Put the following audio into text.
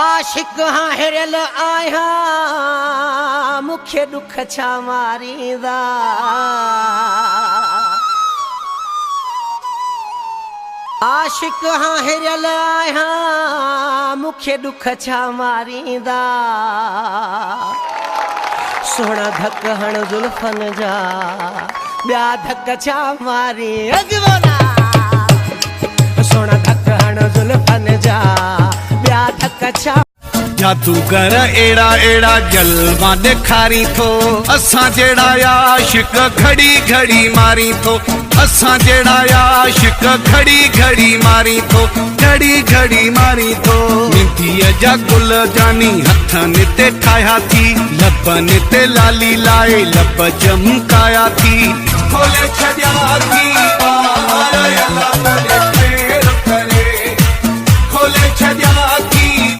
आशिक हाँ हिरियल आहियां मूंखे दुख छा मारींदा आशिक हाँ हिरियल आहियां मूंखे दुख छा मारींदा सोना धक हण जुल्फन जा ॿिया धक छा मारी अगवना सोना धक हण जुल्फन जा ॿिया धक छा जादूगर एड़ा एड़ा जलवा ॾेखारी थो असां जहिड़ा आशिक घड़ी घड़ी मारी थो असां जहिड़ा आशिक घड़ी घड़ी मारी थो घड़ी घड़ी मारी थो निंदीअ जा गुल जानी हथनि ते ठाहिया थी लबनि ते लाली लाए लब जमकाया थी खोले छॾिया थी